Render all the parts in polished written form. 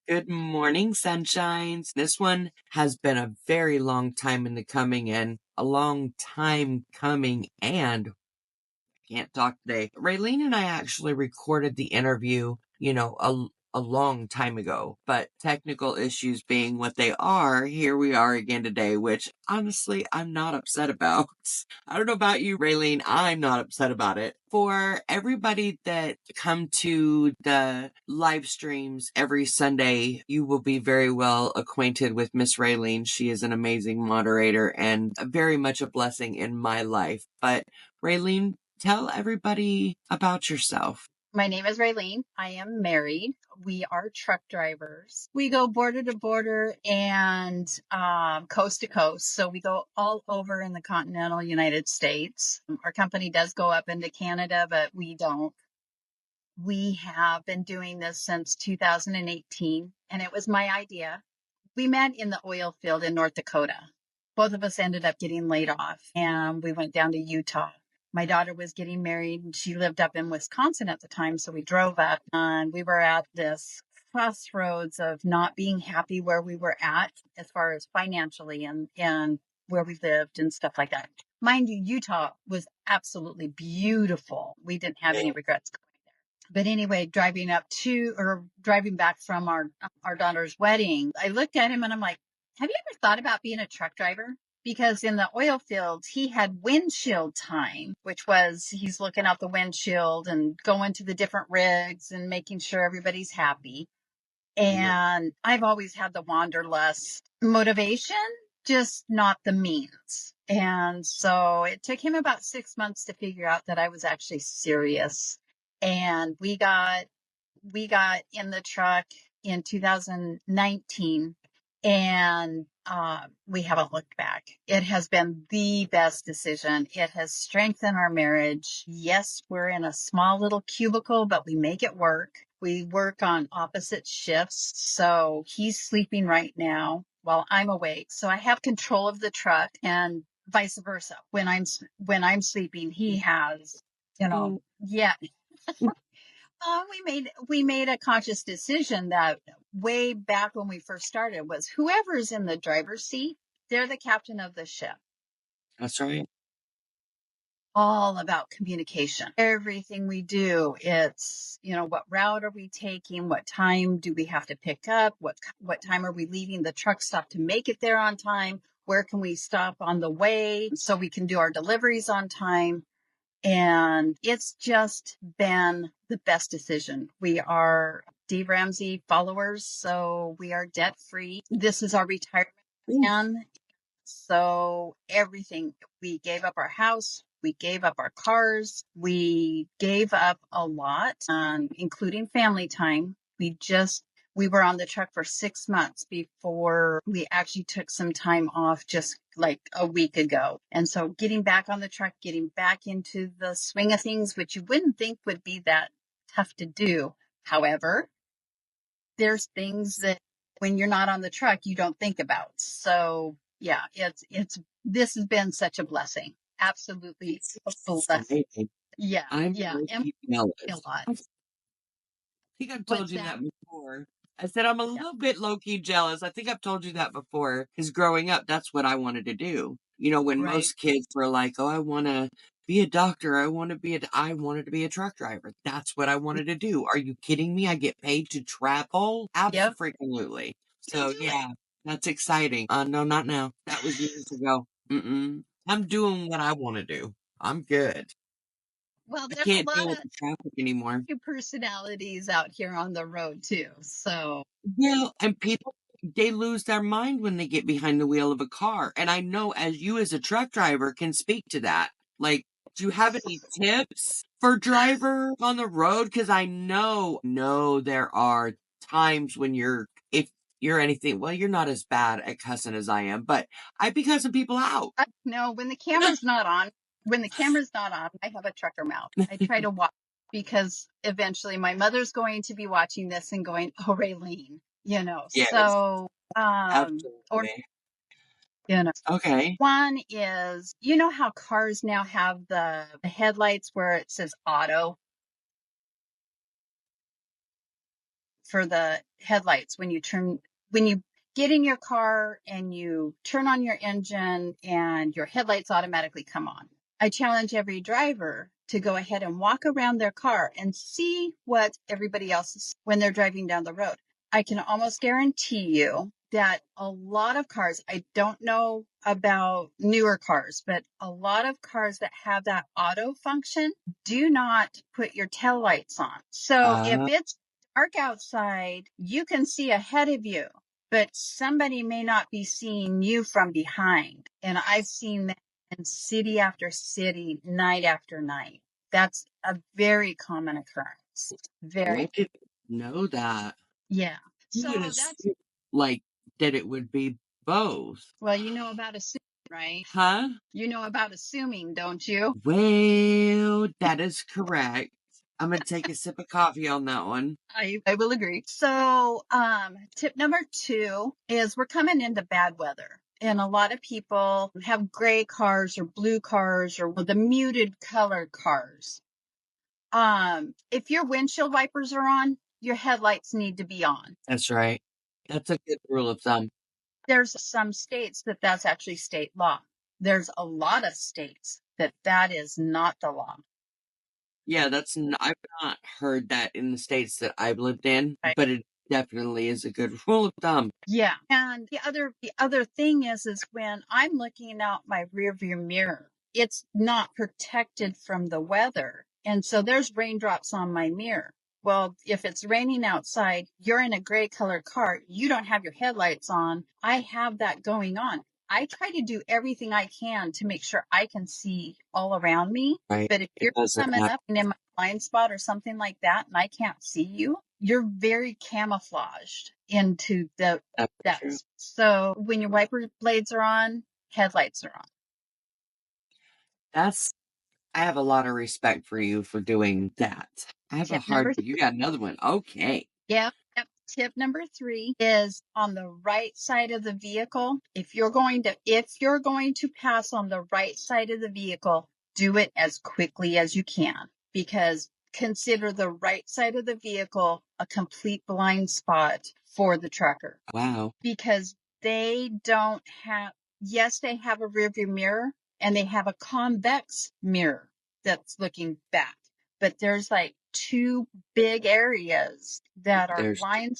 Good morning, sunshines. This one has been a very long time in the coming and a long time coming, and I can't talk today. Raelene and I actually recorded the interview, a long time ago, but technical issues being what they are, here we are again today, which honestly, I'm not upset about. I don't know about you, Raelene. I'm not upset about it. For everybody that come to the live streams every Sunday, you will be very well acquainted with Miss Raelene. She is an amazing moderator and very much a blessing in my life. But Raelene, tell everybody about yourself. My name is Raelene. I am married. We are truck drivers. We go border to border and coast to coast. So we go all over in the continental United States. Our company does go up into Canada, but we don't. We have been doing this since 2018, and it was my idea. We met in the oil field in North Dakota. Both of us ended up getting laid off, and we went down to Utah. My daughter was getting married, and she lived up in Wisconsin at the time, so we drove up, and we were at this crossroads of not being happy where we were at as far as financially and where we lived and stuff like that. Mind you, Utah was absolutely beautiful. We didn't have any regrets going there. But anyway, driving back from our daughter's wedding, I looked at him and I'm like, have you ever thought about being a truck driver? Because in the oil fields, he had windshield time, which was he's looking out the windshield and going to the different rigs and making sure everybody's happy. And I've always had the wanderlust motivation, just not the means. And so it took him about 6 months to figure out that I was actually serious. And we got in the truck in 2019, and we haven't looked back. It has been the best decision. It has strengthened our marriage. Yes, we're in a small little cubicle, but we make it work. We work on opposite shifts. So he's sleeping right now while I'm awake. So I have control of the truck, and vice versa. When I'm sleeping, he has, yeah. We made a conscious decision that way back when we first started was whoever's in the driver's seat, they're the captain of the ship. That's right. All about communication. Everything we do, it's, what route are we taking? What time do we have to pick up? What time are we leaving the truck stop to make it there on time? Where can we stop on the way so we can do our deliveries on time? And it's just been the best decision. We are Dave Ramsey followers, so we are debt free. This is our retirement plan. So everything, we gave up our house, we gave up our cars, we gave up a lot, including family time. We were on the truck for 6 months before we actually took some time off just like a week ago. And so getting back on the truck, getting back into the swing of things, which you wouldn't think would be that tough to do. However, there's things that when you're not on the truck, you don't think about. So yeah, this has been such a blessing. Absolutely a blessing. Yeah. I'm Yeah. And jealous. a lot. I think I've told you that before. I said I'm a little bit low-key jealous. I think I've told you that before. Because growing up, that's what I wanted to do. When most kids were like, "Oh, I want to be a doctor. I wanted to be a truck driver. That's what I wanted to do." Are you kidding me? I get paid to travel? Absolutely. So yeah, that's exciting. No, not now. That was years ago. I'm doing what I want to do. I'm good. Well, I there's a can't deal lot with of the traffic anymore. personalities out here on the road too. So Well, and people, they lose their mind when they get behind the wheel of a car. And I know as you as a truck driver can speak to that. Like, do you have any tips for driver on the road? Because I know there are times when if you're anything, well, you're not as bad at cussing as I am, but I be cussing people out. no, when the camera's not on, I have a trucker mouth. I try to watch because eventually my mother's going to be watching this and going, "Oh, Raelene," Yes, So, or absolutely. Okay. one is, how cars now have the headlights where it says auto for the headlights when you get in your car and you turn on your engine and your headlights automatically come on. I challenge every driver to go ahead and walk around their car and see what everybody else is when they're driving down the road. I can almost guarantee you that a lot of cars, I don't know about newer cars, but a lot of cars that have that auto function do not put your tail lights on. So if it's dark outside, you can see ahead of you, but somebody may not be seeing you from behind. And I've seen that in city after city, night after night. That's a very common occurrence. I didn't know that. Yeah. You would So that's, assume, like, that it would be both. well, you know about assuming, right? Huh? You know about assuming, don't you? Well, that is correct. I'm gonna take a sip of coffee on that one. I will agree. So, tip number 2 is we're coming into bad weather. And a lot of people have gray cars or blue cars or the muted color cars. If your windshield wipers are on, your headlights need to be on. That's right. That's a good rule of thumb. There's some states that that's actually state law. There's a lot of states that that is not the law. Yeah, I've not heard that in the states that I've lived in, Right. but it definitely is a good rule of thumb. Yeah. And the other thing is when I'm looking out my rear view mirror, it's not protected from the weather. And so there's raindrops on my mirror. Well, if it's raining outside, you're in a gray color car, you don't have your headlights on. I have that going on. I try to do everything I can to make sure I can see all around me. Right. But if It you're doesn't coming have up in my blind spot or something like that and I can't see you, you're very camouflaged into that's that. true. So when your wiper blades are on, headlights are on. That's I have a lot of respect for you for doing that. I have a Tip number hard you got another one. Okay. Yep. Yep. Tip number 3 is on the right side of the vehicle. If you're going to pass on the right side of the vehicle, do it as quickly as you can, because consider the right side of the vehicle a complete blind spot for the trucker, Wow. because they don't have, yes, they have a rear view mirror and they have a convex mirror that's looking back, but there's like 2 big areas that are There's blind.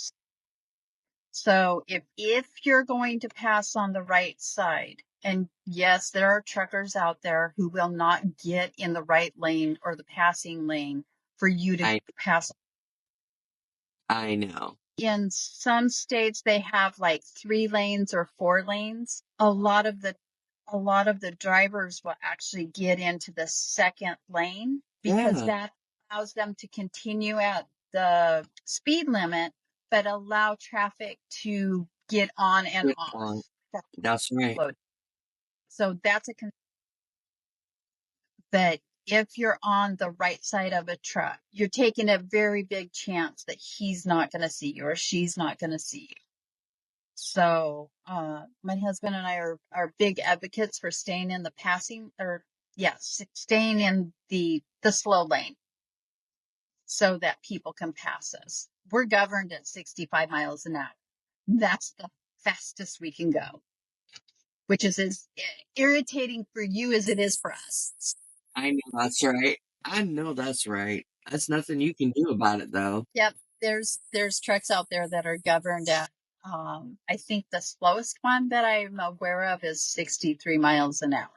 So if you're going to pass on the right side, and yes, there are truckers out there who will not get in the right lane or the passing lane for you to I pass. I know. In some states they have like 3 lanes or 4 lanes. A lot of the drivers will actually get into the second lane because Yeah. that allows them to continue at the speed limit, but allow traffic to get on and Good off one. for That's right. load. So that's but if you're on the right side of a truck, you're taking a very big chance that he's not going to see you or she's not going to see you. So, my husband and I are big advocates for staying in the passing, or yes, staying in the slow lane so that people can pass us. We're governed at 65 miles an hour. That's the fastest we can go, which is as irritating for you as it is for us. I know that's right. I know that's right. That's nothing you can do about it though. Yep, there's trucks out there that are governed at. I think the slowest one that I'm aware of is 63 miles an hour.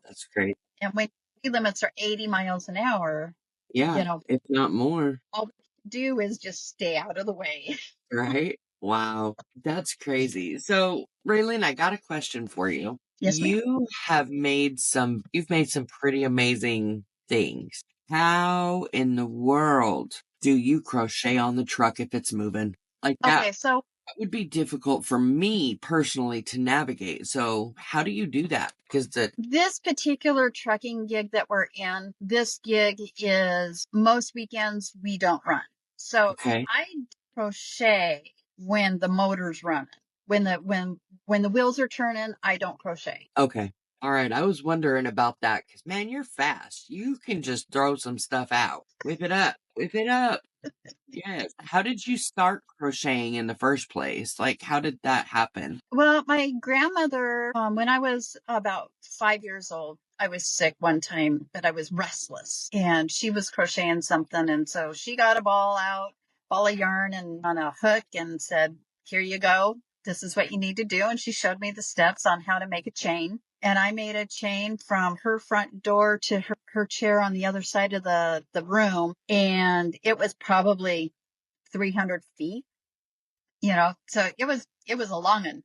That's great. And when speed limits are 80 miles an hour, Yeah, you know, if not more. all we can do is just stay out of the way. Right? Wow. That's crazy. So, Raylene, I got a question for you. Yes, ma'am. You've made some pretty amazing things. How in the world do you crochet on the truck if it's moving? Like Okay, so that would be difficult for me personally to navigate. So, how do you do that? Because this particular trucking gig that we're in, this gig is most weekends we don't run. So okay, I crochet when the motor's running. When the wheels are turning, I don't crochet. okay. All right, I was wondering about that because, man, you're fast. You can just throw some stuff out. Whip it up. Whip it up. Yes. How did you start crocheting in the first place? Like, how did that happen? Well, my grandmother, when I was about 5 years old, I was sick one time, but I was restless and she was crocheting something. And so she got a ball of yarn and on a hook and said, here you go. This is what you need to do. And she showed me the steps on how to make a chain. And I made a chain from her front door to her chair on the other side of the room. And it was probably 300 feet, so it was a long one.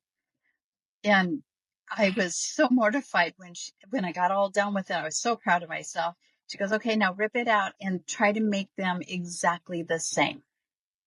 And I was so mortified when I got all done with it. I was so proud of myself. She goes, okay, now rip it out and try to make them exactly the same.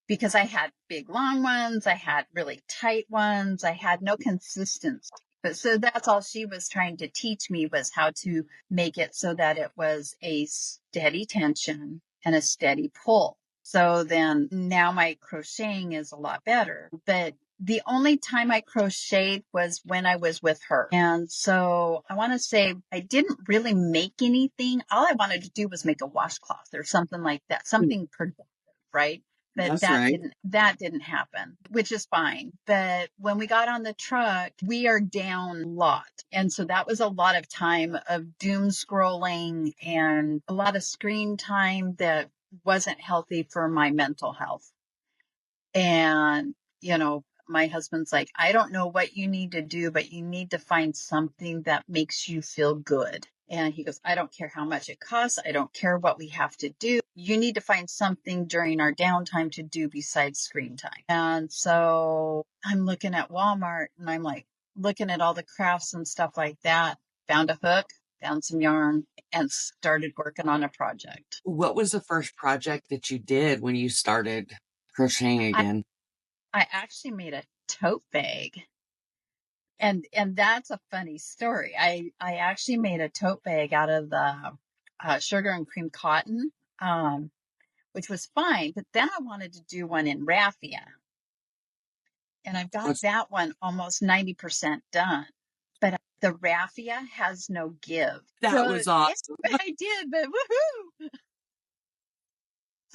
Because I had big long ones, I had really tight ones, I had no consistency. But so that's all she was trying to teach me was how to make it so that it was a steady tension and a steady pull. So then now my crocheting is a lot better. But the only time I crocheted was when I was with her. And so I want to say I didn't really make anything. All I wanted to do was make a washcloth or something like that, something productive, right? But That's right. that didn't happen, which is fine. But when we got on the truck, we are down a lot. And so that was a lot of time of doom scrolling and a lot of screen time that wasn't healthy for my mental health. And, my husband's like, I don't know what you need to do, but you need to find something that makes you feel good. And he goes, I don't care how much it costs. I don't care what we have to do. You need to find something during our downtime to do besides screen time. And so I'm looking at Walmart and I'm like looking at all the crafts and stuff like that. Found a hook, found some yarn, and started working on a project. What was the first project that you did when you started crocheting I, again? I actually made a tote bag. And that's a funny story. I actually made a tote bag out of the sugar and cream cotton, um, which was fine. But then I wanted to do one in raffia, and I've got What's that one almost 90% done. But the raffia has no give. that So was yeah, awesome. I did, but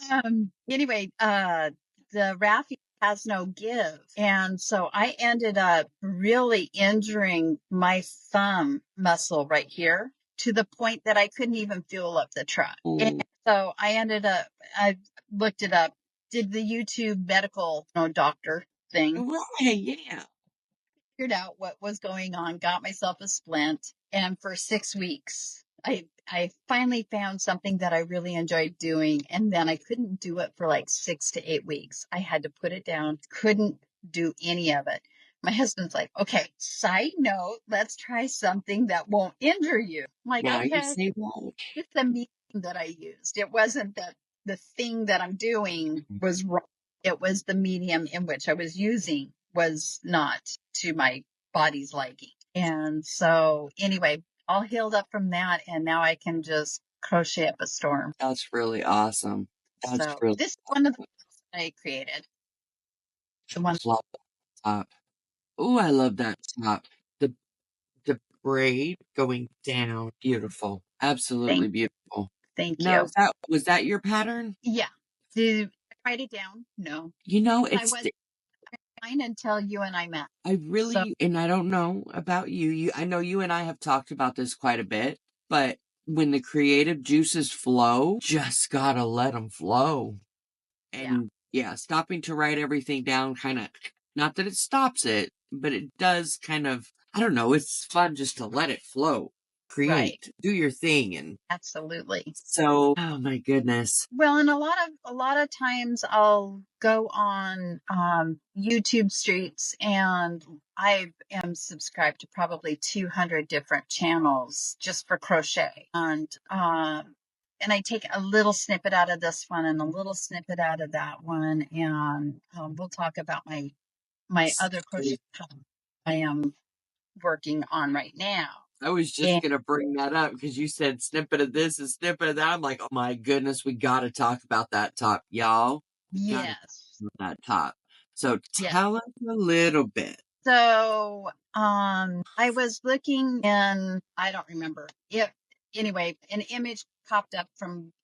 woohoo! Anyway, the raffia has no give. And so I ended up really injuring my thumb muscle right here to the point that I couldn't even fuel up the truck. And Mm, so I looked it up, did the YouTube medical, doctor thing, right, yeah. figured out what was going on, got myself a splint, and for 6 weeks, I finally found something that I really enjoyed doing, and then I couldn't do it for like 6 to 8 weeks. I had to put it down, couldn't do any of it. My husband's like, okay, side note, let's try something that won't injure you. I'm like, Now you okay, say that. it's the medium that I used. It wasn't that the thing that I'm doing was wrong. It was the medium in which I was using was not to my body's liking. And so anyway, all healed up from that. And now I can just crochet up a storm. That's really awesome. That's So really this is one of the ones that I created. The one, love that top. Oh, I love that top. The the braid going down. Beautiful. thank, Absolutely beautiful. thank Now, you. was that your pattern? Yeah. Did I write it down? No, I It's was fine until you and I met. I So really, and I don't know about you. I know you and I have talked about this quite a bit, but when the creative juices flow, just gotta let them flow. yeah, And yeah, stopping to write everything down kind of, not that it stops it, but it does kind of, I don't know, it's fun just to let it flow, right. create, do your thing. And Absolutely. so, oh my goodness. Well, and a lot of times I'll go on YouTube Streets, and I am subscribed to probably 200 different channels just for crochet. And I take a little snippet out of this one and a little snippet out of that one, and we'll talk about my other crochet I am working on right now. I was just And gonna bring that up because you said snippet of this and snippet of that. I'm like, oh my goodness, we gotta talk about that top, y'all. We gotta talk yes, about that top. So yes. tell us a little bit. So, I was looking and I don't remember it. Anyway, an image popped up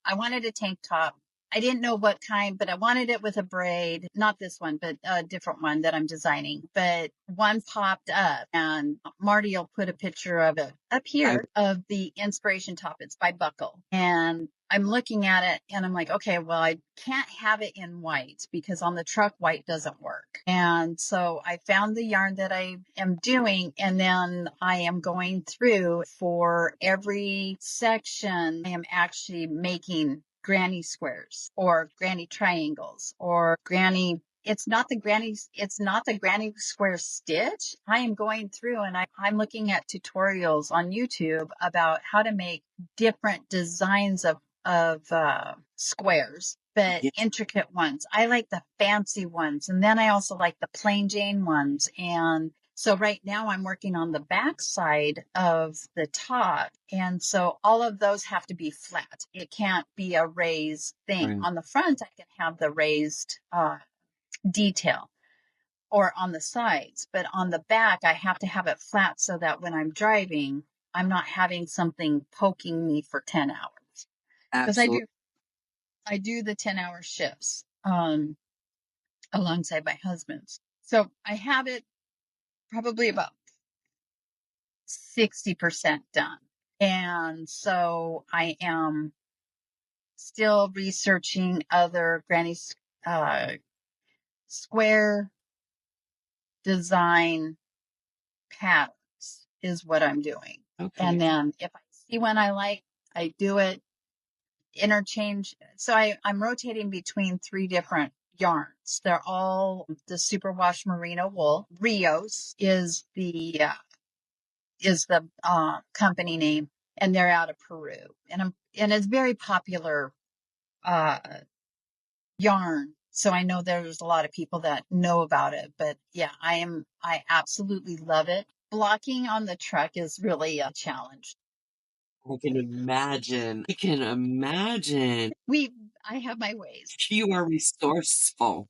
I wanted a tank top I didn't know what kind, but I wanted it with a braid, not this one, but a different one that I'm designing. But one popped up, and Marty will put a picture of it up I here of the inspiration top. It's by Buckle. And I'm looking at it and I'm like, okay, well, I can't have it in white because on the truck, white doesn't work. And so I found the yarn that I am doing, and then I am going through for every section. I am actually making granny squares or granny triangles or granny. It's not the granny square stitch. I am going through and I'm looking at tutorials on YouTube about how to make different designs of squares, but yeah, intricate ones. I like the fancy ones. And then I also like the plain Jane ones. And so right now I'm working on the back side of the top. And so all of those have to be flat. It can't be a raised thing. right. On the front, I can have the raised detail or on the sides, but on the back, I have to have it flat so that when I'm driving, I'm not having something poking me for 10 hours. Because Absolutely. I do the 10-hour shifts alongside my husband's. So I have it probably about 60% done. And so I am still researching other granny square design patterns is what I'm doing. Okay. And then if I see one I like, I do it, interchange. So I'm rotating between three different yarns. They're all the superwash merino wool. Rios is the company name, and they're out of Peru. And it's very popular uh, yarn. So I know there's a lot of people that know about it, but yeah, I absolutely love it. Blocking on the truck is really a challenge. I can imagine. I can imagine. I have my ways. You are resourceful.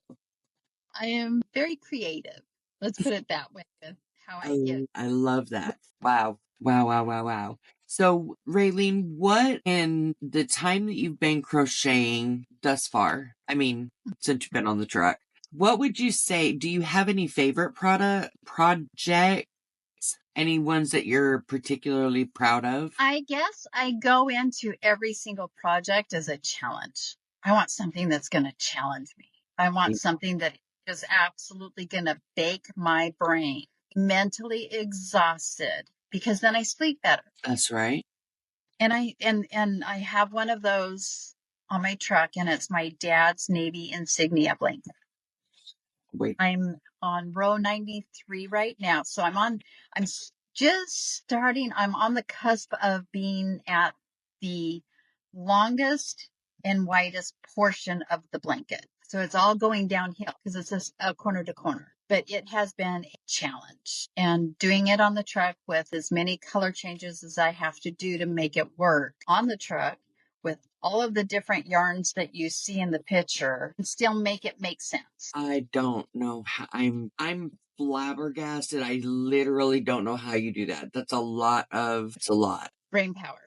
I am very creative. Let's put it that way with how I get. I love that. Wow. Wow, wow, wow, wow. So, Raelene, what in the time that you've been crocheting thus far, I mean, since you've been on the truck, what would you say? Do you have any favorite projects? Any ones that you're particularly proud of? I guess I go into every single project as a challenge. I want something that's going to challenge me. I want something that is absolutely going to bake my brain, mentally exhausted, because then I sleep better. That's right. And I have one of those on my truck, and it's my dad's Navy insignia blanket. Wait, I'm on row 93 right now. So I'm just starting, I'm on the cusp of being at the longest and widest portion of the blanket. So it's all going downhill because it's just a corner to corner. But it has been a challenge, and doing it on the truck with as many color changes as I have to do to make it work on the truck with all of the different yarns that you see in the picture and still make it make sense. I don't know how I'm flabbergasted. I literally don't know how you do that. It's a lot. Brain power.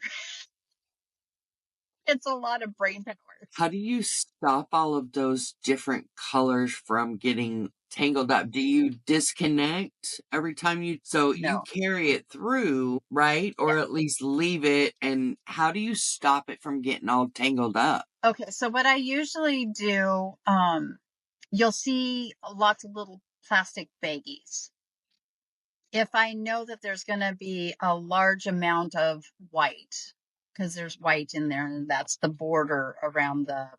It's a lot of brain power. How do you stop all of those different colors from getting tangled up? Do you disconnect every time so you No. carry it through, right? Yeah. Or at least leave it, and how do you stop it from getting all tangled up? Okay. So what I usually do, you'll see lots of little plastic baggies. If I know that there's going to be a large amount of white, because there's white in there and that's the border around the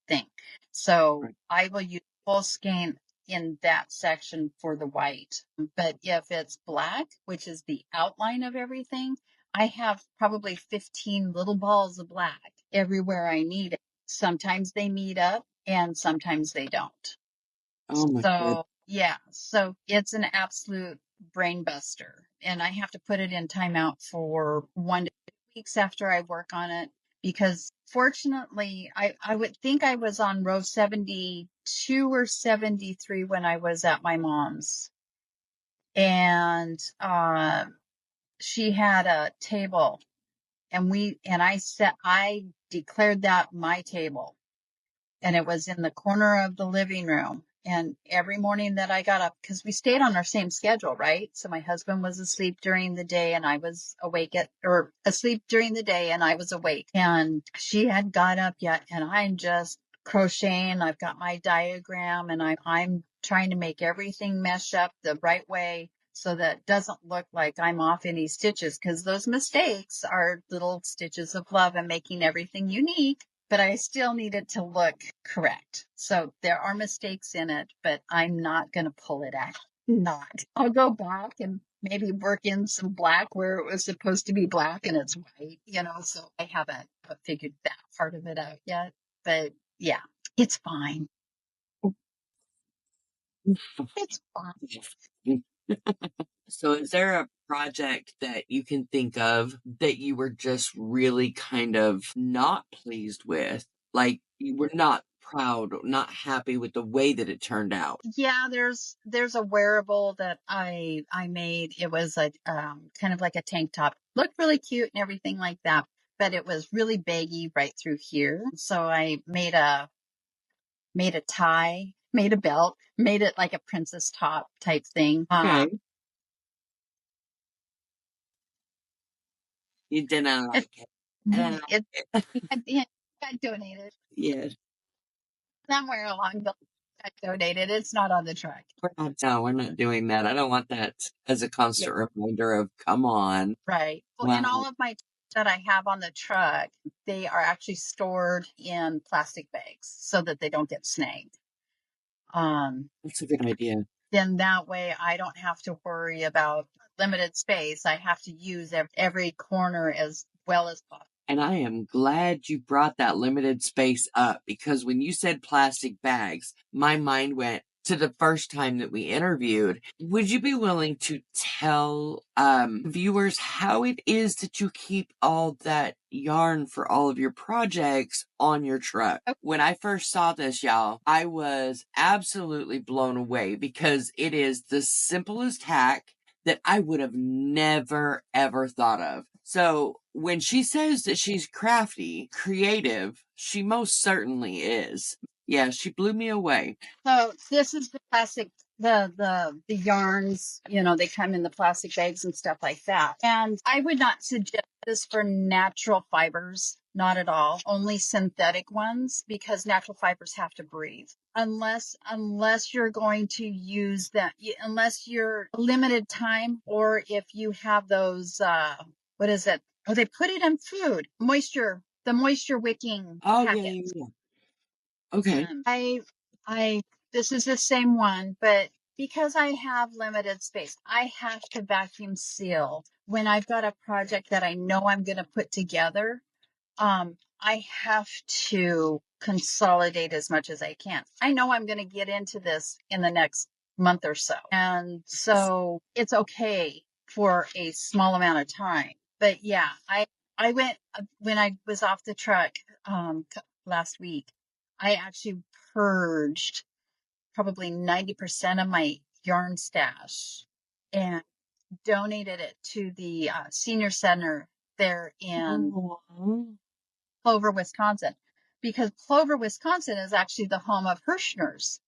thing. So Right. I will use full skein in that section for the white. But if it's black, which is the outline of everything, I have probably 15 little balls of black everywhere I need it. Sometimes they meet up and sometimes they don't. Oh my god. So, yeah, so it's an absolute brain buster. And I have to put it in timeout for 1 to 2 weeks after I work on it because fortunately, I would think I was on row 72 or 73 when I was at my mom's. And she had a table and I declared that my table. and it was in the corner of the living room. And every morning that I got up, because we stayed on our same schedule, right? So my husband was asleep during the day and I was or asleep during the day and I was awake. And she had got up yet, and I'm just crocheting. I've got my diagram and I'm trying to make everything mesh up the right way so that it doesn't look like I'm off any stitches, because those mistakes are little stitches of love and making everything unique. But I still need it to look correct. So there are mistakes in it, but I'm not going to pull it out. Not. I'll go back and maybe work in some black where it was supposed to be black and it's white, so I haven't figured that part of it out yet. But yeah, it's fine. It's fine. So is there a project that you can think of that you were just really kind of not pleased with? Like you were not proud, not happy with the way that it turned out? Yeah, there's a wearable that I made. It was a kind of like a tank top. Looked really cute and everything like that, but it was really baggy right through here. So I made a tie, made a belt, made it like a princess top type thing. Okay. You didn't It, like it. And it, it got donated yes. somewhere along the got donated. It's not on the truck. We're not doing that. I don't want that as a Yeah, constant reminder of come on. right. Well, and all Wow. of my that I have on the truck, they are actually stored in plastic bags so that they don't get snagged. That's a good idea. Then that way I don't have to worry about limited space. I have to use every corner as well as possible. And I am glad you brought that limited space up, because when you said plastic bags, my mind went to the first time that we interviewed. Would you be willing to tell viewers how it is that you keep all that yarn for all of your projects on your truck? When I first saw this, y'all, I was absolutely blown away because it is the simplest hack that I would have never ever thought of. So when she says that she's crafty, creative, she most certainly is. Yeah, she blew me away. So this is the plastic, the yarns, they come in the plastic bags and stuff like that. And I would not suggest this for natural fibers, not at all. Only synthetic ones, because natural fibers have to breathe. Unless you're going to use that, unless you're limited time, or if you have those, what is it? Oh, they put it in food, the moisture wicking Oh, yeah, yeah, packets. yeah. Okay. I this is the same one, but because I have limited space, I have to vacuum seal when I've got a project that I know I'm going to put together. I have to consolidate as much as I can. I know I'm going to get into this in the next month or so, and so it's okay for a small amount of time. But yeah, I went when I was off the truck last week. I actually purged probably 90% of my yarn stash and donated it to the senior center there in Oh. Clover, Wisconsin, because Clover, Wisconsin is actually the home of Hirschner's.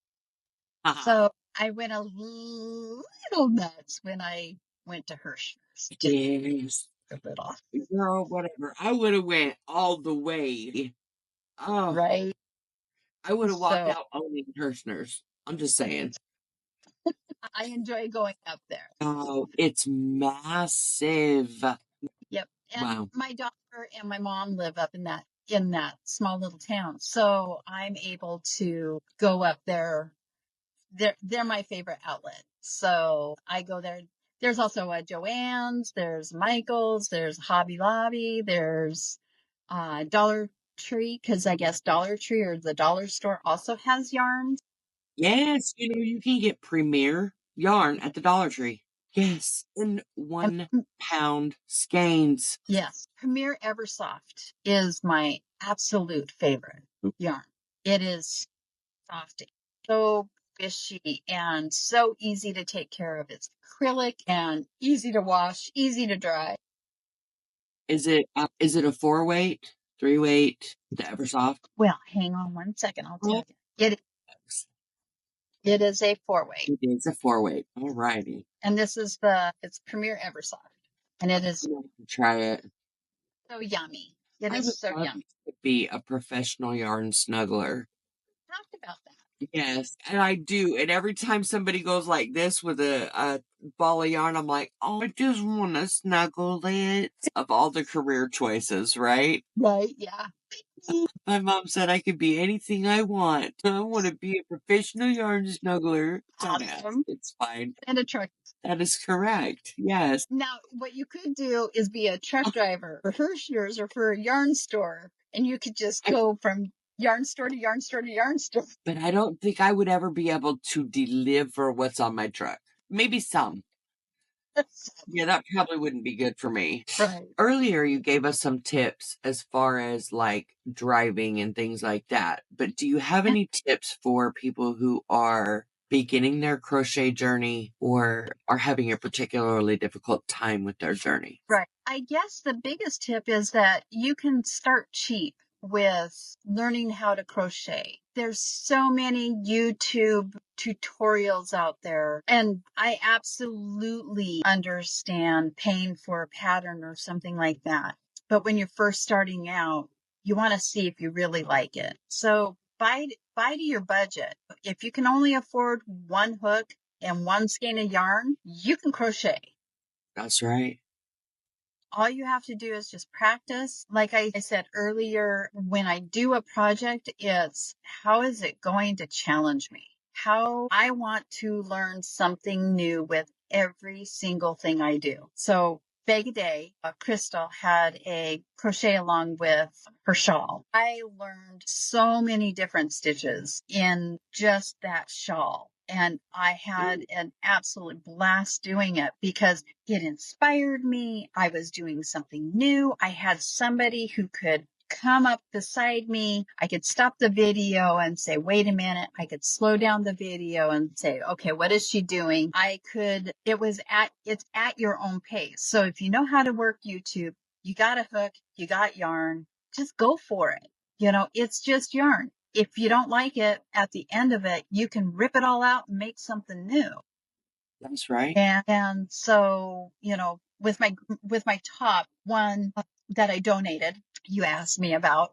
So I went a little nuts when I went to Hirschner's. Just Yes. a little. Girl, whatever. I would have went all the way. Oh, Right. I would have walked So out owning Kirshner's. I'm just saying. I enjoy going up there. Oh, it's massive. Yep. And Wow. my daughter and my mom live up in that small little town. So I'm able to go up there. They're my favorite outlet. So I go there. There's also a Joann's, there's Michael's, there's Hobby Lobby, there's Dollar Tree, because I guess Dollar Tree or the dollar store also has yarns. Yes, you can get premier yarn at the Dollar Tree. Yes, in And 1 pound skeins. yes, Premier Eversoft is my absolute favorite yarn. It is soft, so fishy, and so easy to take care of. It's acrylic and easy to wash, easy to dry. Is it a 4 weight? 3-weight, the Eversoft. Well, hang on one second. I'll tell you. It is a 4-weight. It is a 4-weight. All righty. And this is it's Premier Eversoft. And it is Try it. so yummy. It I is would so love yummy. to be a professional yarn snuggler. Talked about that. Yes, and I do. And every time somebody goes like this with a ball of yarn, I'm like, oh, I just want to snuggle it. Of all the career choices, right? Right, yeah. My mom said I could be anything I want. I want to be a professional yarn snuggler. Don't ask. Awesome. It's fine. And a truck. That is correct. Yes. Now, what you could do is be a truck driver for Hershey's or for a yarn store, and you could just go from yarn store to yarn store to yarn store. But I don't think I would ever be able to deliver what's on my truck. Maybe some. Yeah, that probably wouldn't be good for me. Right. Earlier, you gave us some tips as far as like driving and things like that. But do you have any tips for people who are beginning their crochet journey or are having a particularly difficult time with their journey? Right. I guess the biggest tip is that you can start cheap with learning how to crochet. There's so many YouTube tutorials out there, and I absolutely understand paying for a pattern or something like that. But when you're first starting out, you want to see if you really like it. So buy to your budget. If you can only afford one hook and one skein of yarn, you can crochet. That's right. All you have to do is just practice. Like I said earlier, when I do a project, it's how is it going to challenge me? How I want to learn something new with every single thing I do. So Bag-O-Day, Crystal had a crochet along with her shawl. I learned so many different stitches in just that shawl. And I had an absolute blast doing it because it inspired me. I was doing something new. I had somebody who could come up beside me. I could stop the video and say, wait a minute. I could slow down the video and say, okay, what is she doing? It's at your own pace. So if you know how to work YouTube, you got a hook, you got yarn, just go for it. It's just yarn. If you don't like it, at the end of it, you can rip it all out and make something new. That's right. And so, with my top one that I donated, you asked me about,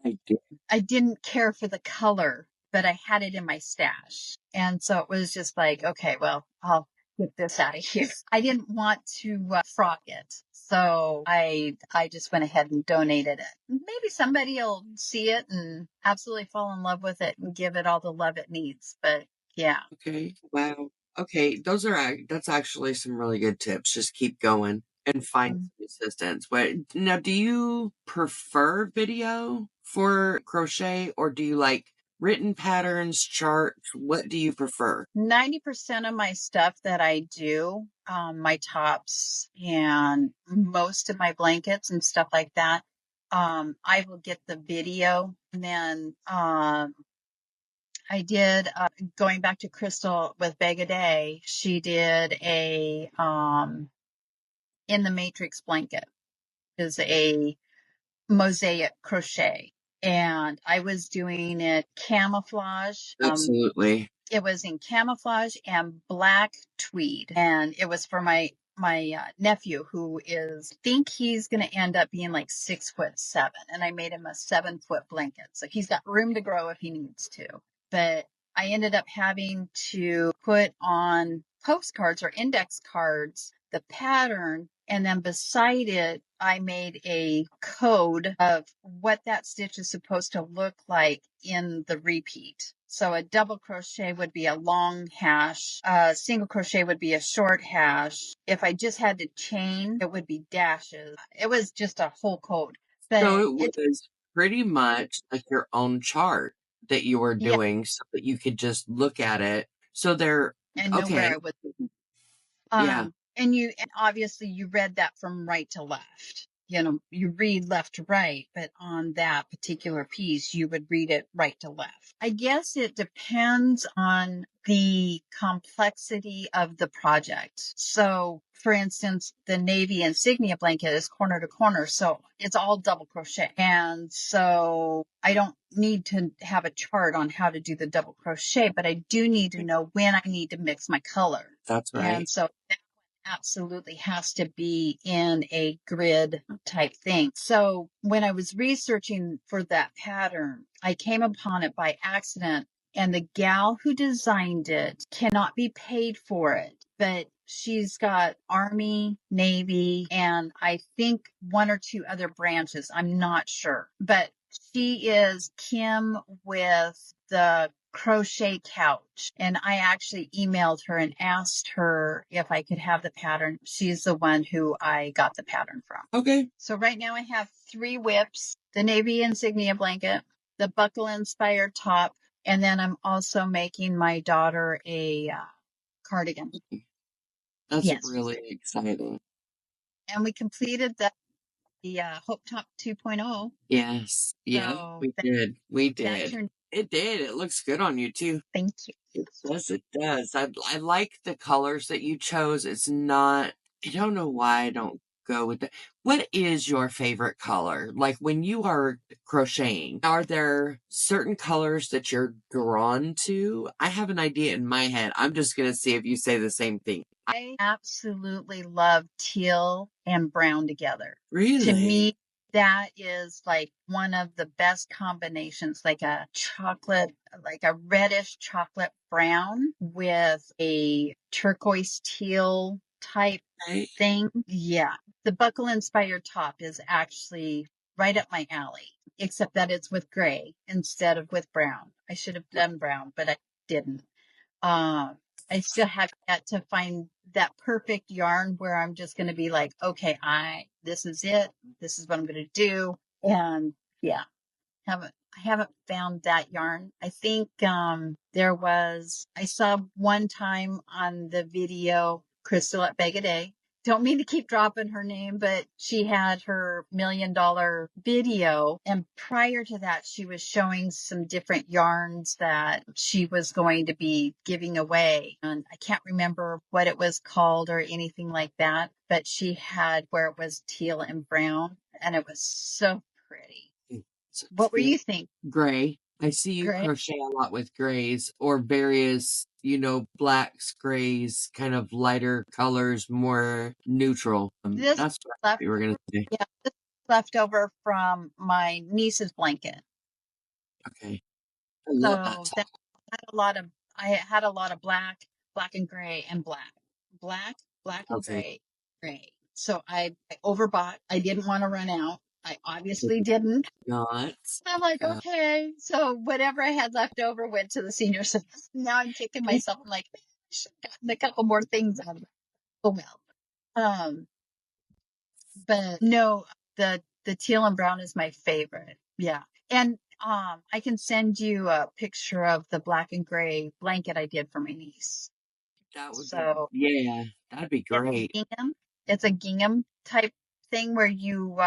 I do. I didn't care for the color, but I had it in my stash. And so it was just like, okay, well, I'll get this out of here. I didn't want to frock it. So I just went ahead and donated it. Maybe somebody will see it and absolutely fall in love with it and give it all the love it needs. But yeah. Okay. Wow. Okay. That's actually some really good tips. Just keep going and find some assistance. Now, do you prefer video for crochet or do you like written patterns, charts? What do you prefer? 90% of my stuff that I do, my tops and most of my blankets and stuff like that, I will get the video. And then I did, going back to Crystal with Bag-O-Day, she did a in the Matrix blanket, is a mosaic crochet. And I was doing it camouflage. Absolutely. It was in camouflage and black tweed, and it was for my nephew who think he's going to end up being like 6'7", and I made him a 7-foot blanket, so he's got room to grow if he needs to. But I ended up having to put on postcards or index cards the pattern, and then beside it, I made a code of what that stitch is supposed to look like in the repeat. So a double crochet would be a long hash. A single crochet would be a short hash. If I just had to chain, it would be dashes. It was just a whole code. But So it was pretty much like your own chart that you were yeah, doing so that you could just look at it. So they're and know where okay. I was. Yeah. And obviously you read that from right to left. You read left to right, but on that particular piece, you would read it right to left. I guess it depends on the complexity of the project. So, for instance, the Navy insignia blanket is corner to corner, so it's all double crochet. And so I don't need to have a chart on how to do the double crochet, but I do need to know when I need to mix my color. That's right. And so that absolutely has to be in a grid type thing. So when I was researching for that pattern, I came upon it by accident, and the gal who designed it cannot be paid for it, but she's got Army, Navy, and I think one or two other branches. I'm not sure, but she is Kim with the Crochet Couch. And I actually emailed her and asked her if I could have the pattern. She's the one who I got the pattern from. Okay. So right now I have 3 whips, the Navy insignia blanket, the buckle inspired top, and then I'm also making my daughter a cardigan. That's Yes. really exciting. And we completed the Hope Top 2.0. Yes. Yeah, So we did. We that did. turned. It did. It looks good on you too. Thank you. It does. It does. I like the colors that you chose. It's not, I don't know why I don't go with that. What is your favorite color? Like when you are crocheting, are there certain colors that you're drawn to? I have an idea in my head. I'm just going to see if you say the same thing. I absolutely love teal and brown together. To Really? me, that is like one of the best combinations, like a chocolate, like a reddish chocolate brown with a turquoise teal type Right? thing. Yeah. The buckle inspired top is actually right up my alley, except that it's with gray instead of with brown. I should have done brown, but I didn't. I still have yet to find that perfect yarn where I'm just going to be like, okay, this is it. This is what I'm going to do. And yeah, I haven't found that yarn. I think, I saw one time on the video, Crystal at Bag-O-Day. Don't mean to keep dropping her name, but she had her $1,000,000 video. And prior to that, she was showing some different yarns that she was going to be giving away. And I can't remember what it was called or anything like that, but she had where it was teal and brown, and it was so pretty. What were you thinking? Gray. I see you Gray? crochet a lot with grays or various, blacks, grays, kind of lighter colors, more neutral. This That's what left, we were going to say. yeah, this left over from my niece's blanket. Okay. I love that So top. that I had a lot of black and gray, and black and Okay. gray. So I overbought. I didn't want to run out. I Did obviously didn't. not. I'm like, Yeah. okay. So whatever I had left over went to the senior center. Now I'm kicking myself. I'm like, I should have gotten a couple more things out of it. Oh well. Um, but no, the teal and brown is my favorite. Yeah. And I can send you a picture of the black and gray blanket I did for my niece. That would be, So yeah, that'd be it's great. gingham. It's a gingham type thing where you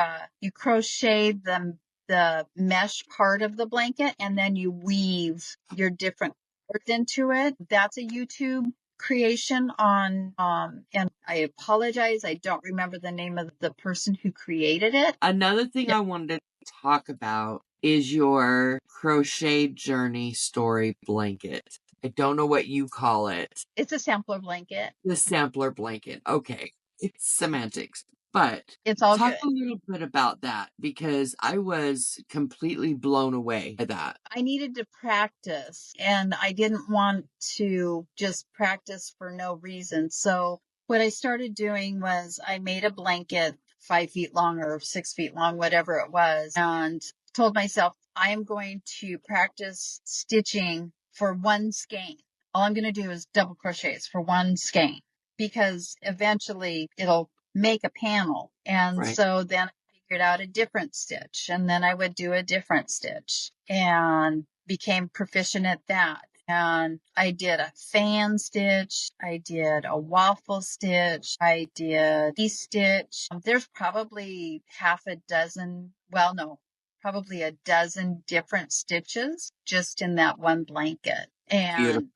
crochet the mesh part of the blanket, and then you weave your different parts into it. That's a YouTube creation on and I apologize, I don't remember the name of the person who created it. Another thing Yeah, I wanted to talk about is your crochet journey story blanket. I don't know what you call it. it's a sampler blanket. The sampler blanket. Okay. It's semantics. But It's all talk good. a little bit about that because I was completely blown away by that. I needed to practice, and I didn't want to just practice for no reason. So what I started doing was I made a blanket 5 feet long or 6 feet long, whatever it was, and told myself I am going to practice stitching for one skein. All I'm going to do is double crochets for one skein because eventually it'll make a panel. And Right. so then figured out a different stitch, and then I would do a different stitch and became proficient at that. And I did a fan stitch, I did a waffle stitch, I did a stitch. There's probably half a dozen, well, no, probably a dozen different stitches just in that one blanket. Beautiful. And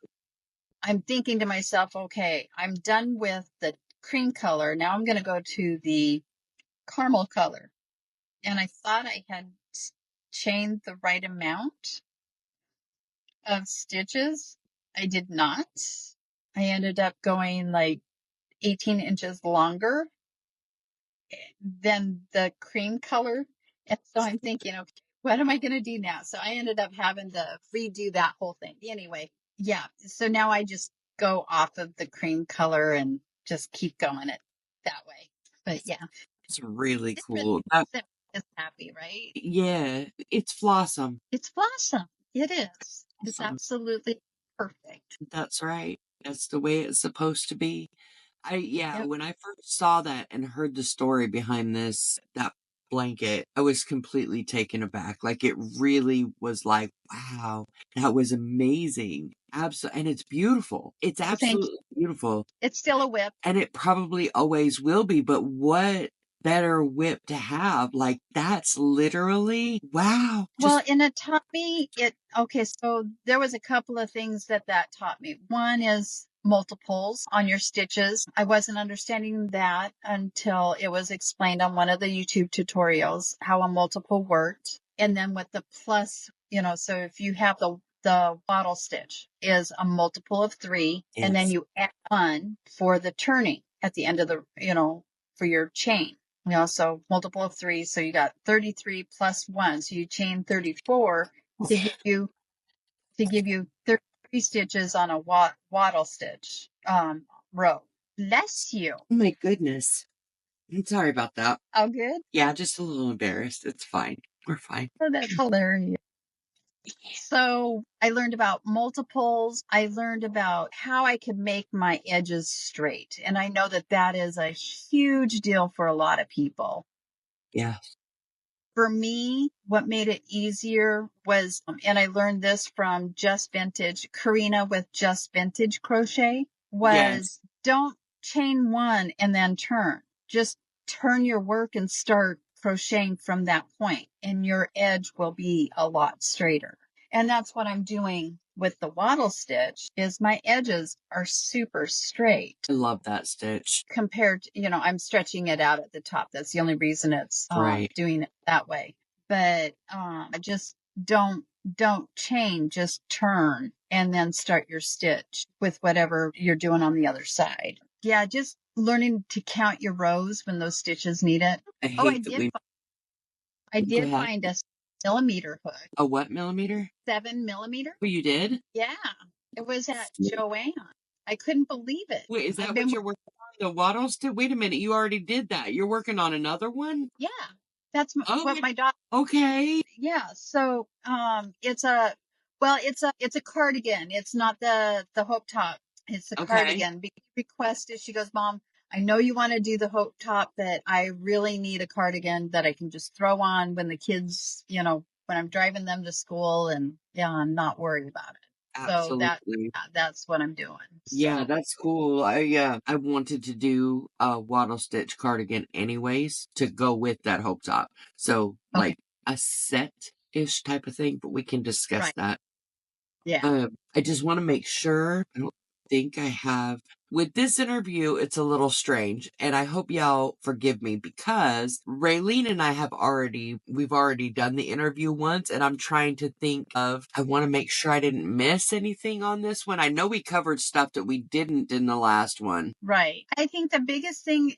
I'm thinking to myself, okay, I'm done with the cream color. Now I'm going to go to the caramel color. And I thought I had chained the right amount of stitches. I did not. I ended up going like 18 inches longer than the cream color. And so I'm thinking, okay, what am I going to do now? So I ended up having to redo that whole thing. Anyway, yeah. So now I just go off of the cream color and just keep going it that way. But yeah, It's really it's really cool. it's happy, right? Yeah, it's Flawsome. It's Blossom. It is. It's Awesome. absolutely perfect. That's right. That's the way it's supposed to be. Yeah, Yep. when I first saw that and heard the story behind that blanket, I was completely taken aback. Like it really was like, wow, that was amazing. Absolutely. And it's beautiful. It's Oh, thank you. absolutely beautiful. It's still a whip. And it probably always will be, but what better whip to have? Like that's literally wow. Well, Just and it taught me okay, so there was a couple of things that taught me. One is multiples on your stitches. I wasn't understanding that until it was explained on one of the YouTube tutorials how a multiple worked. And then with the plus, so if you have the wattle stitch is a multiple of 3, and then yes. you add 1 for the turning at the end of for your chain. So multiple of 3. So you got 33 plus 1. So you chain 34 to give you 33 stitches on a wattle stitch row. Bless you. Oh my goodness. I'm sorry about that. All good? Yeah, just a little embarrassed. It's fine. We're fine. Oh, that's hilarious. So I learned about multiples. I learned about how I could make my edges straight. And I know that that is a huge deal for a lot of people. Yeah. For me, what made it easier was, and I learned this from Just Vintage, Karina with Just Vintage Crochet, Yes. was don't chain 1 and then turn. Just turn your work and start crocheting from that point, and your edge will be a lot straighter. And that's what I'm doing with the wattle stitch is my edges are super straight I love that stitch. compared to, I'm stretching it out at the top. That's the only reason it's Right. doing it that way. But just don't don't chain, just turn and then start your stitch with whatever you're doing on the other side. Yeah, just learning to count your rows when those stitches need it. I Oh, hate that we I go did ahead. find a millimeter hook, A what millimeter? 7 millimeter. Oh, you did? Yeah, it was at Sweet. Joann. I couldn't believe it. Wait, is I've that what been you're working on? The waddles to wait a minute, you already did that. You're working on another one? Yeah, that's Oh, what my daughter. okay. Yeah, so it's a cardigan. It's not the hope top. It's the Okay. cardigan. Because requested, she goes, Mom, I know you want to do the hope top, but I really need a cardigan that I can just throw on when the kids, when I'm driving them to school and yeah, I'm not worried about it. So Absolutely. that's what I'm doing. Yeah, So that's cool. I wanted to do a waddle stitch cardigan anyways to go with that hope top. So okay, like a set-ish type of thing, but we can discuss right. that. Yeah. I just want to make sure. I don't think I have. With this interview, it's a little strange, and I hope y'all forgive me because Raelene and I we've already done the interview once, and I'm trying to think I want to make sure I didn't miss anything on this one. I know we covered stuff that we didn't in the last one. Right. I think the biggest thing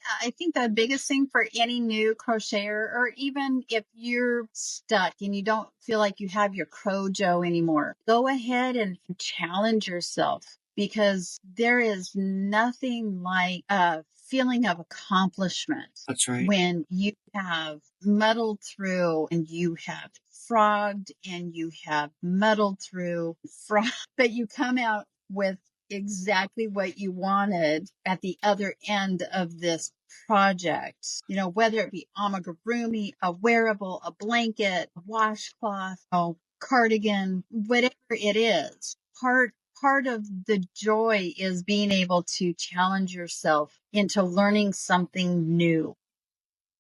for any new crocheter, or even if you're stuck and you don't feel like you have your Crojo anymore, go ahead and challenge yourself because there is nothing like a feeling of accomplishment That's right. when you have muddled through and you have frogged and you have muddled through frog, but you come out with exactly what you wanted at the other end of this project. Whether it be amigurumi, a wearable, a blanket, a washcloth, a cardigan, whatever it is. Part of the joy is being able to challenge yourself into learning something new.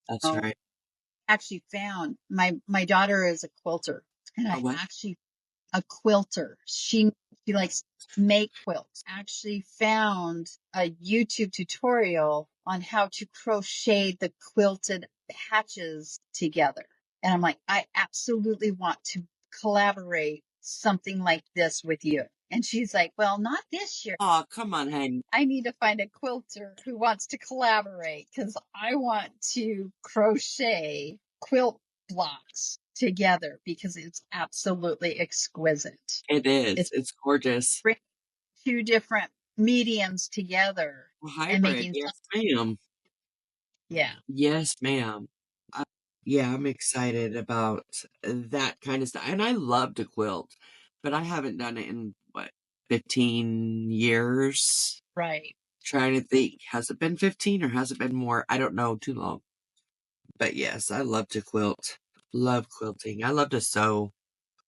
That's Oh, right. actually found my daughter is a quilter, and Oh, I what? actually a quilter. She knows He likes to make quilts. Actually found a YouTube tutorial on how to crochet the quilted patches together. And I'm like, I absolutely want to collaborate something like this with you. And she's like, well, not this year. Oh, come on, honey. I need to find a quilter who wants to collaborate because I want to crochet quilt blocks together because it's absolutely exquisite. It is. It's It's gorgeous. bringing two different mediums together A and hybrid. making Yes, something. ma'am. Yeah, Yes, ma'am. Uh, yeah, I'm excited about that kind of stuff. And I love to quilt, but I haven't done it in what, 15 years? right. Trying to think. Has it been 15 or has it been more? I don't know. Too long. But yes, I love to quilt. Love quilting. I love to sew.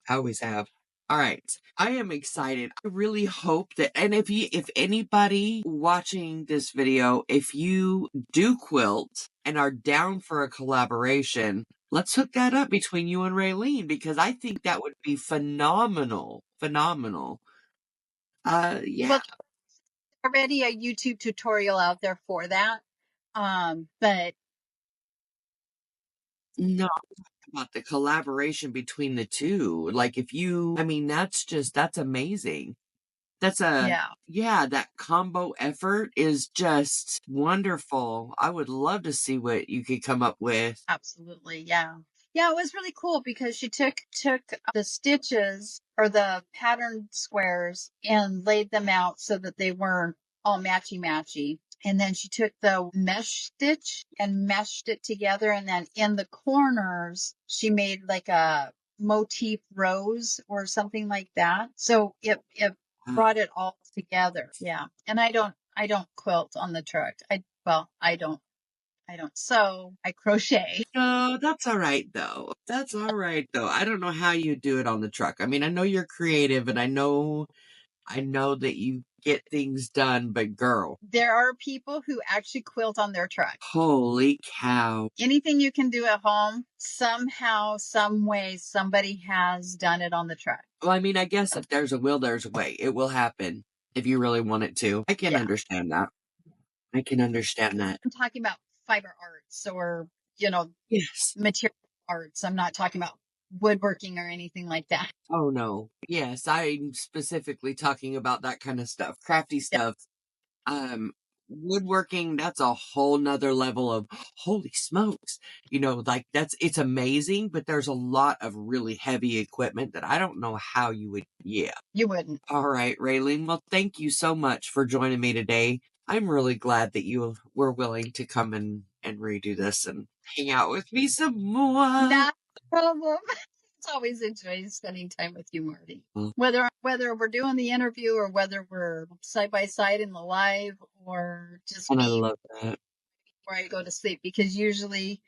I always have. All right. I am excited. I really hope that, and if anybody watching this video, if you do quilt and are down for a collaboration, let's hook that up between you and Raelene because I think that would be phenomenal. Phenomenal. Yeah. Well, there's already a YouTube tutorial out there for that. But No, about the collaboration between the two. Like if you, I mean, that's amazing. That's yeah. yeah, that combo effort is just wonderful. I would love to see what you could come up with. Absolutely, yeah. Yeah, it was really cool because she took the stitches or the pattern squares and laid them out so that they weren't all matchy matchy. And then she took the mesh stitch and meshed it together. And then in the corners, she made like a motif rose or something like that. So it Uh, brought it all together. Yeah. And I don't quilt on the truck. I don't sew, I crochet. No, that's all right though. That's all right though. I don't know how you do it on the truck. I mean, I know you're creative and I know that you get things done, but girl, There are people who actually quilt on their truck. holy cow. Anything you can do at home, somehow, some way, somebody has done it on the truck. Well, I mean, I guess if there's a will, there's a way. It will happen if you really want it to. I can Yeah. understand that. I can understand that. I'm talking about fiber arts or, Yes. material arts. I'm not talking about woodworking or anything like that. Oh no. Yes, I'm specifically talking about that kind of stuff. Crafty Yeah, stuff. Um Woodworking, that's a whole nother level of holy smokes. Like it's amazing, but there's a lot of really heavy equipment that I don't know how you would yeah. you wouldn't. All right, Raelene. Well, thank you so much for joining me today. I'm really glad that you were willing to come and redo this and hang out with me some more. Not a problem. It's always enjoying spending time with you, Marty. Mm. Whether we're doing the interview or whether we're side by side in the live or just And I me love that. before I go to sleep, because usually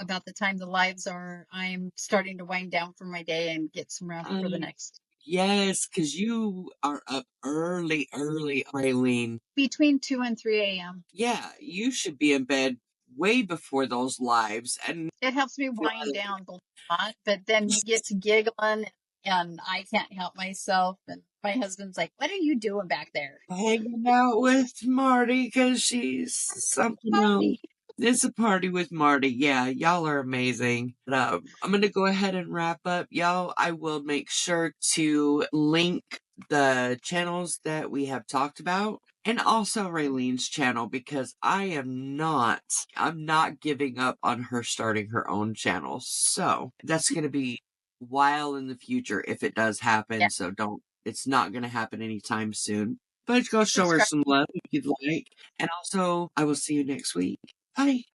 about the time the lives are, I'm starting to wind down for my day and get some rest for the Um, next. yes, because you are up early, early, Raelene. Between 2 and 3 a.m. Yeah, you should be in bed way before those lives. And It helps me wind down a lot, but then you get to giggling and I can't help myself. And my husband's like, what are you doing back there? hanging out with Marty because she's something else. Party. It's a party with Marty. Yeah, y'all are amazing. But, I'm going to go ahead and wrap up, y'all. I will make sure to link the channels that we have talked about and also Raylene's channel because I'm not giving up on her starting her own channel. So that's going to be a while in the future if it does happen. Yeah. So it's not going to happen anytime soon. But go show her Subscribe. some love if you'd like. And also, I will see you next week. Bye.